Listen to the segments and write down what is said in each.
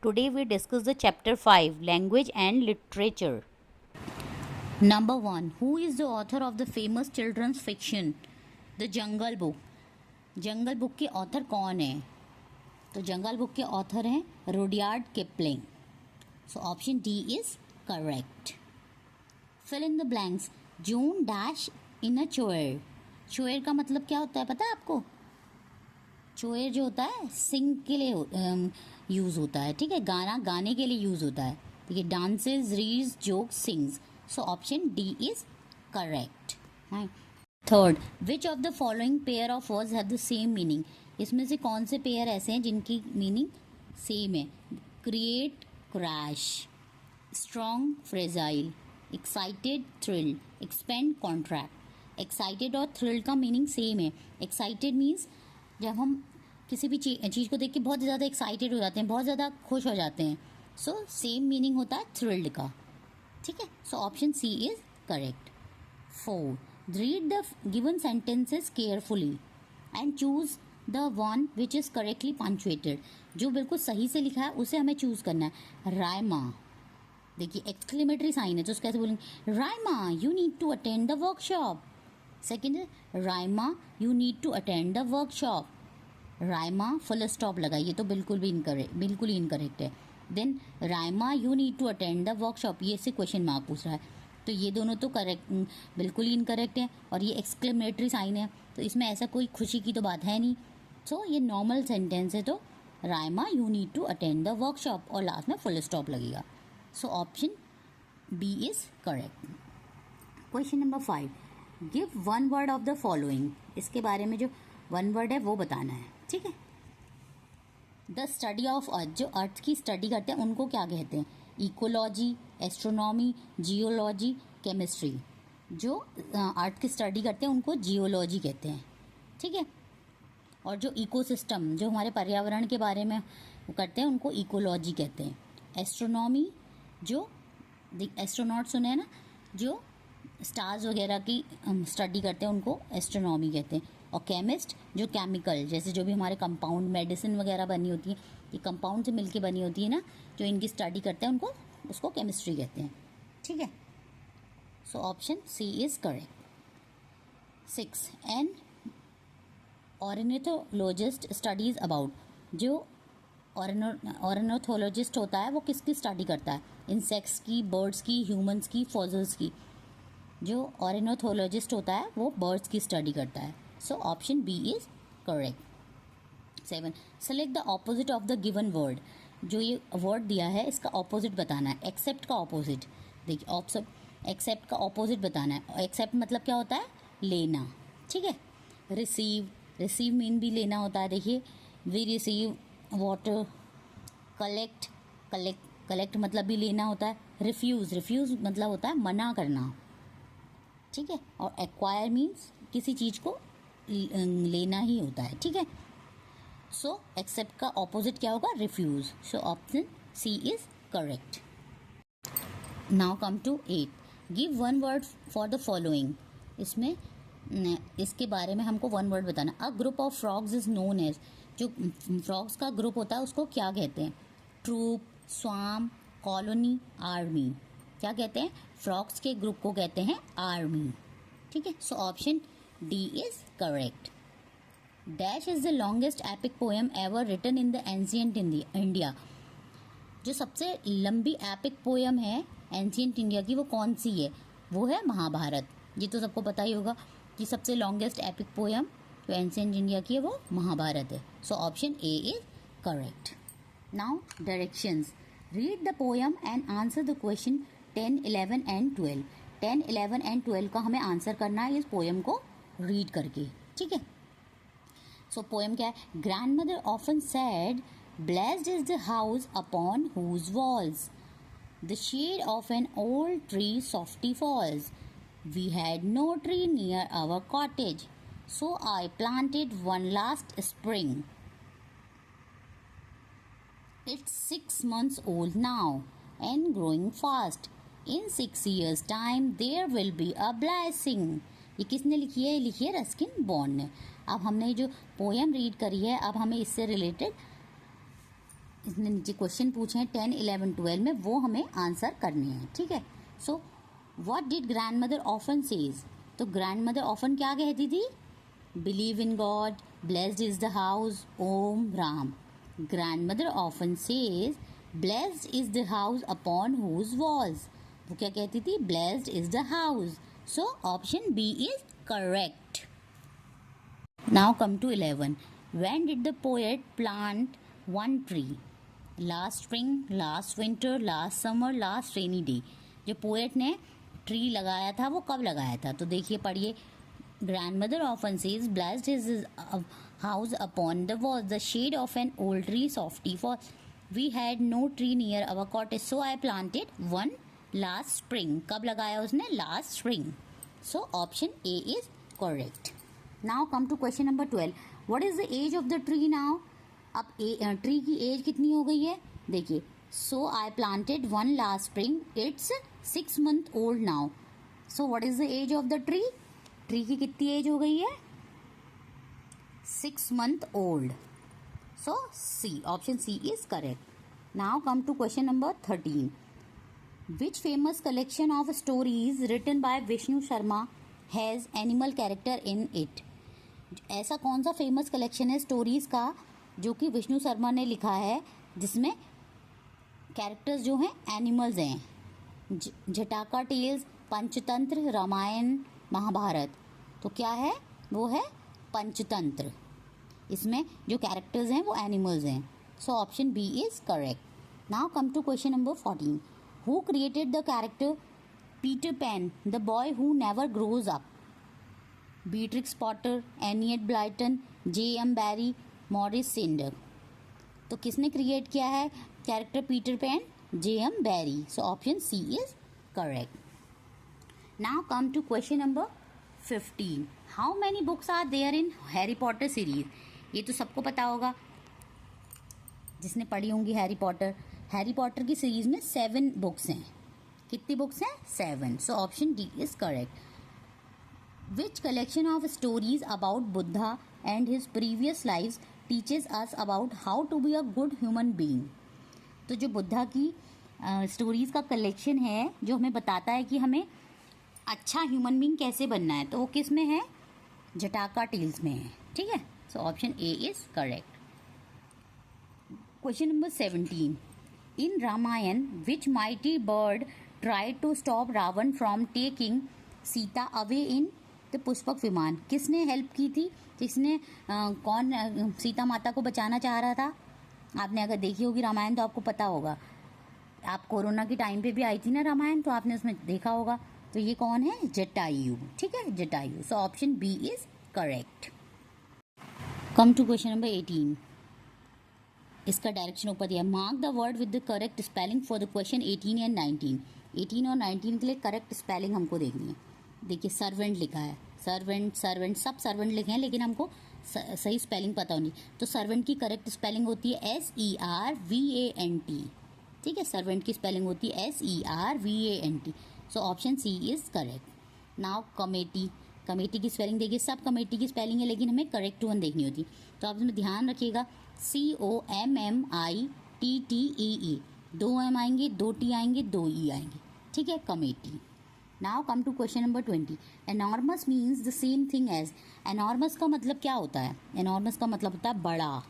Today we discuss the chapter 5 Language and Literature. Number 1. Who is the author of the famous children's fiction The Jungle Book? Jungle book के author कौन है? तो jungle book के author हैं Rudyard Kipling. So option D is correct. Fill in the blanks. June dash in a choir. Choir का मतलब क्या होता है पता है आपको? चोयर जो होता है सिंग के लिए यूज़ होता है. ठीक है, गाना गाने के लिए यूज़ होता है. ठीक है, dances reads jokes sings. So option D is correct. Third, which of the following pair of words have the same meaning. इसमें से कौन से पेयर ऐसे हैं जिनकी मीनिंग सेम है? Create crash, strong fragile, excited thrill, expand contract. Excited और thrill का मीनिंग सेम है. एक्साइटेड मीन्स जब हम किसी भी चीज़ को देख के बहुत ज़्यादा एक्साइटेड हो जाते हैं, बहुत ज़्यादा खुश हो जाते हैं. सो सेम मीनिंग होता है थ्रिल्ड का. ठीक है, so option C is correct. 4. Read the given sentences carefully and choose the one which is correctly punctuated. जो बिल्कुल सही से लिखा है उसे हमें चूज़ करना है. रायमा, देखिए एक्सक्लेमेटरी साइन है तो उसको कैसे बोलेंगे? Raima you need to attend the workshop. Second है Raima you need to attend the workshop. Raima full stop लगाइए तो बिल्कुल ही इनकरेक्ट है. Then Raima you need to attend the workshop, ये से क्वेश्चन मार्क पूछ रहा है तो ये दोनों तो करेक्ट बिल्कुल ही इनकरेक्ट है. और ये एक्सक्लेमेटरी साइन है तो इसमें ऐसा कोई खुशी की तो बात है नहीं. सो ये नॉर्मल सेंटेंस है तो Raima you need to attend the workshop और लास्ट में फुल स्टॉप लगेगा. So option B is correct. Question number 5. Give one word of the following. इसके बारे में जो वन वर्ड है वो बताना है. ठीक है, द स्टडी ऑफ अर्थ. जो अर्थ की स्टडी करते हैं उनको क्या कहते हैं? Ecology, astronomy, geology, chemistry. जो अर्थ की स्टडी करते हैं उनको जियोलॉजी कहते हैं. ठीक है, और जो इकोसिस्टम जो हमारे पर्यावरण के बारे में करते हैं उनको इकोलॉजी कहते हैं. एस्ट्रोनॉमी जो एस्ट्रोनॉट सुने हैं ना, जो स्टार्स वगैरह की स्टडी करते हैं उनको एस्ट्रोनॉमी कहते हैं. और केमिस्ट जो केमिकल जैसे जो भी हमारे कंपाउंड मेडिसिन वगैरह बनी होती है ये कंपाउंड से मिलके बनी होती है ना, जो इनकी स्टडी करते हैं उनको उसको केमिस्ट्री कहते हैं. ठीक है, so option C is correct. 6. An ornithologist studies about. जो ऑर्निथोलॉजिस्ट होता है वो किसकी स्टडी करता है? इंसेक्ट्स की, बर्ड्स की, ह्यूमंस की, फॉसिल्स की. जो ऑर्निथोलॉजिस्ट होता है वो बर्ड्स की स्टडी करता है. So option B is correct. 7. Select the opposite of the given word. जो ये वर्ड दिया है इसका ऑपोजिट बताना है. एक्सेप्ट का ऑपोजिट देखिए, एक्सेप्ट का ऑपोजिट बताना है. एक्सेप्ट मतलब क्या होता है? लेना. ठीक है, रिसीव मीन भी लेना होता है. देखिए, वी रिसीव वाटर. कलेक्ट मतलब भी लेना होता है. रिफ्यूज़ मतलब होता है मना करना. ठीक है, और एक्वायर मीन्स किसी चीज़ को लेना ही होता है. ठीक है, सो एक्सेप्ट का ऑपोजिट क्या होगा? Refuse. So option C is correct. Now come to 8. Give one word for the following. इसमें इसके बारे में हमको वन वर्ड बताना. A group of frogs is known as. जो फ्रॉग्स का ग्रुप होता है उसको क्या कहते हैं? ट्रूप, स्वाम, कॉलोनी, आर्मी. क्या कहते हैं? फ्रॉग्स के ग्रुप को कहते हैं आर्मी. ठीक है, so option D is correct. Dash is the longest epic poem ever written in the ancient India. जो सबसे लंबी एपिक पोएम है एंशियंट इंडिया की वो कौन सी है? वो है महाभारत. ये तो सबको पता ही होगा कि सबसे लॉन्गेस्ट एपिक पोएम जो एंशियंट इंडिया की है वो महाभारत है. So option A is correct. Now directions. Read the poem and answer the question 10, 11 and 12. 10, 11 and 12 का हमें आंसर करना है इस पोएम को रीड करके. ठीक है, सो पोएम क्या है? Grandmother often said blessed is the house upon whose walls the shade of an old tree softly falls. We had no tree near our cottage so I planted one last spring. It's 6 months old now and growing fast. In 6 years time there will be a blessing. ये किसने लिखी है? लिखी है Ruskin Bond ने. अब हमने जो पोएम रीड करी है अब हमें इससे रिलेटेड इसने नीचे क्वेश्चन पूछे हैं 10, 11, 12 में, वो हमें आंसर करने हैं, ठीक है। So what did grandmother often says, तो ग्रैंड मदर ऑफन क्या कहती थी? Believe in God, blessed is the house, Om Ram. Grandmother often says blessed is the house upon whose walls, वो क्या कहती थी? Blessed is the house. So option B is correct. Now come to 11. When did the poet plant one tree? Last spring, last winter, last summer, last rainy day. जो poet ने tree लगाया था वो कब लगाया था? तो देखिए, पढ़िए। Grandmother often says, blessed is his house upon the walls, the shade of an old tree softy falls. We had no tree near our cottage, so I planted one last spring. कब लगाया उसने? Last spring. So option A is correct. Now come to question number 12. What is the age of the tree now? अब tree की as कितनी हो गई है? देखिए, so I planted one last spring. It's 6 months old now. So what is the age of the tree? Tree की कितनी as हो गई है? 6 months old. So C, option C is correct. Now come to question number 13. Which famous collection of stories written by Vishnu Sharma has animal character in it? ऐसा कौन सा famous collection है stories का जो कि विष्णु शर्मा ने लिखा है, जिसमें कैरेक्टर्स जो हैं एनिमल्स हैं? जटाका टेल्स, पंचतंत्र, रामायण, महाभारत। तो क्या है? वो है पंचतंत्र। इसमें जो कैरेक्टर्स हैं वो एनिमल्स हैं। So option B is correct. Now come to question number 14. Who created the character Peter Pan, the boy who never grows up? Beatrix Potter, Enid Blyton, J.M. Barrie, Maurice Sendak. तो किसने create किया है character Peter Pan? J.M. Barrie. So option C is correct. Now come to question number 15. How many books are there in Harry Potter series? ये तो सबको पता होगा जिसने पढ़ी होंगी हैरी पॉटर। हैरी पॉटर की सीरीज में 7 बुक्स हैं। कितनी बुक्स हैं? 7। सो option D is correct. Which collection of stories about Buddha and his previous lives teaches us about how to be a good human being? तो जो बुद्धा की stories का collection है जो हमें बताता है कि हमें अच्छा ह्यूमन बीइंग कैसे बनना है, तो वो किस में है? जटाका टेल्स में है, ठीक है। So option A is correct. Question number 17. In Ramayana which mighty bird tried to stop Ravana from taking Sita away in the Pushpak Vimana? किसने हेल्प की थी? किसने कौन सीता माता को बचाना चाह रहा था? आपने अगर देखी होगी रामायण तो आपको पता होगा। आप कोरोना के टाइम पे भी आई थी ना रामायण, तो आपने उसमें देखा होगा। तो ये कौन है? जटायु, ठीक है, Jatayu. So option B is correct. Come to question number 18. इसका डायरेक्शन ऊपर दिया. Mark the word with the correct spelling for the question 18 and 19. 18 और 19 के लिए करेक्ट स्पेलिंग हमको देखनी है. देखिए, सर्वेंट लिखा है, सर्वेंट सर्वेंट सब सर्वेंट लिखे हैं, लेकिन हमको सही स्पेलिंग पता होनी. तो सर्वेंट की करेक्ट स्पेलिंग होती है SERVANT, ठीक है। सर्वेंट की स्पेलिंग होती है SERVANT. So option C is correct. Now committee. Committee की स्पेलिंग देखिए, सब कमेटी की स्पेलिंग है, लेकिन हमें करेक्ट वन देखनी होती. तो आप इसमें ध्यान रखिएगा, COMMITTEE. 2 M आएंगे, 2 T आएंगे, 2 E आएंगे, ठीक है, committee. Now come to question number 20. Enormous means the same thing as. Enormous का मतलब क्या होता है? एनॉर्मस का मतलब होता है बड़ा.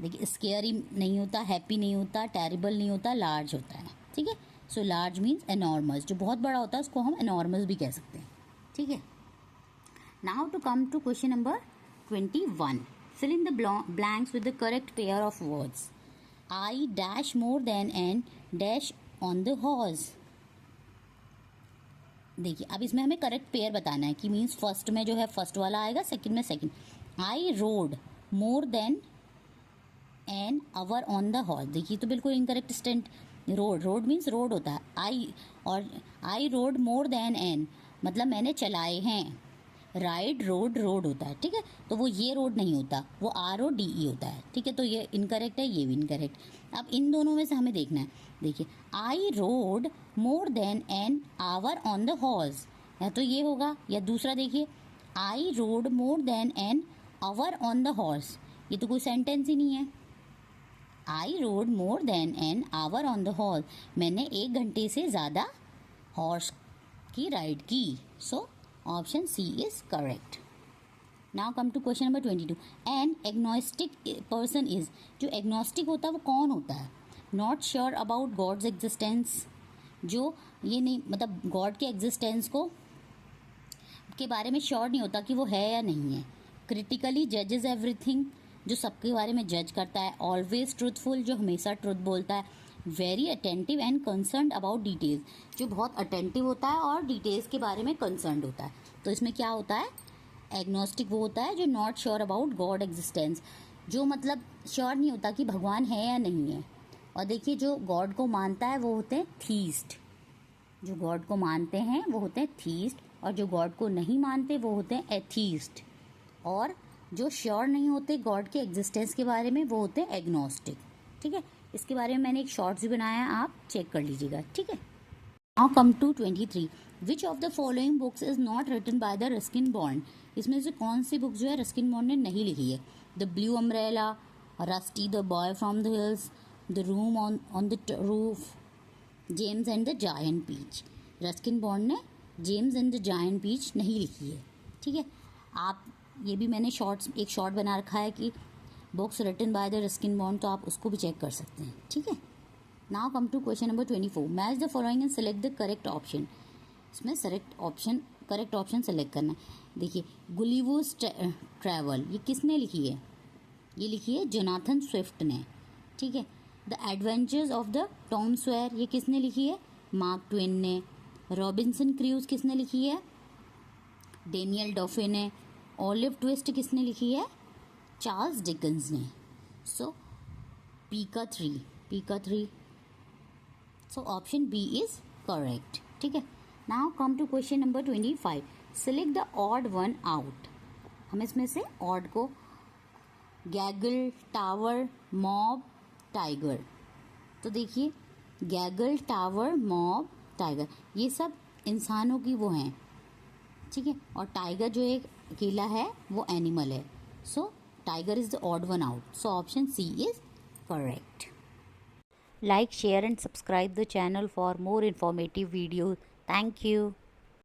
देखिए, स्केयरी नहीं होता, हैप्पी नहीं होता, टेरिबल नहीं होता, लार्ज होता है, ठीक है। So large means enormous. जो बहुत बड़ा होता है उसको हम एनॉर्मस भी कह सकते हैं, ठीक है. Now to come to question number 21. Fill in the blanks with the correct pair of words. I dash more than an dash on the horse. देखिए, अब इसमें हमें करेक्ट पेयर बताना है कि मीन्स फर्स्ट में जो है फर्स्ट वाला आएगा, सेकंड में second. I rode more than an hour on the horse. देखिए, तो बिल्कुल incorrect statement. Rode means rode होता है आई, और I rode more than an मतलब मैंने चलाए हैं. राइड रोड होता है, ठीक है. तो वो ये रोड नहीं होता, वो RODE होता है, ठीक है. तो ये इनकरेक्ट है, ये भी इनकरेक्ट. अब इन दोनों में से हमें देखना है. देखिए, I rode more than an hour on the horse, या तो ये होगा या दूसरा. देखिए, I rode more than an hour on the horse, ये तो कोई सेंटेंस ही नहीं है. I rode more than an hour on the horse. मैंने 1 घंटे से ज़्यादा हॉर्स की राइड की. So option C is correct. Now come to question number 22. An agnostic person is. जो एग्नोस्टिक होता है वो कौन होता है? Not sure about God's existence. जो ये नहीं, मतलब गॉड के एग्जिस्टेंस को के बारे में श्योर नहीं होता कि वो है या नहीं है. क्रिटिकली जजेस एवरीथिंग. जो सबके बारे में जज करता है. Always truthful. जो हमेशा ट्रूथ बोलता है. Very attentive and concern about details. जो बहुत अटेंटिव होता है और डिटेल्स के बारे में कंसर्न होता है. तो इसमें क्या होता है? एग्नोस्टिक वो होता है जो not sure about God existence. जो मतलब श्योर नहीं होता कि भगवान है या नहीं है. और देखिए, जो गॉड को मानता है वो होते हैं थीस्ट. जो गॉड को मानते हैं वो होते हैं थीस्ट, और जो गॉड को नहीं मानते वो होते हैं एथीस्ट. और जो श्योर नहीं होते गॉड के एग्जिस्टेंस के बारे में वो होते हैं एग्नोस्टिक. ठीक है, इसके बारे में मैंने एक शॉर्ट्स भी बनाया है, आप चेक कर लीजिएगा. ठीक है. Now come to 23. Which of the following books is not written by the Ruskin Bond. इसमें से कौन सी बुक जो है रस्किन बॉन्ड ने नहीं लिखी है? The blue umbrella, Rusty the boy from the hills, the room on the roof, James and the giant peach. Ruskin Bond ने James and the giant peach नहीं लिखी है. ठीक है. आप ये भी मैंने एक शॉर्ट बना रखा है कि books written by the Ruskin Bond, तो आप उसको भी चेक कर सकते हैं. ठीक है. Now come to question number 24. Match the following and select the correct option. इसमें करेक्ट ऑप्शन सेलेक्ट करना है. देखिए, गुलिवर's ट्रैवल ये किसने लिखी है? ये लिखी है जोनाथन स्विफ्ट ने. ठीक है. The adventures of the Tom Sawyer ये किसने लिखी है? मार्क ट्वेन ने. रॉबिन्सन क्रूज किसने लिखी है? डेनियल डॉफे ने. ऑलिव ट्विस्ट किसने लिखी है? चार्ल्स डिकन्स ने. सो पीका three. So option B is correct. ठीक है. Now come to question number 25. Select the odd one out. हम इसमें से ऑड को गैगल, टावर, मॉब, टाइगर. तो देखिए, गैगल, टावर, मॉब, टाइगर ये सब इंसानों की वो हैं. ठीक है. और टाइगर जो एक अकेला है वो एनिमल है. So tiger is the odd one out. So option C is correct. Like, share and subscribe the channel for more informative videos. Thank you.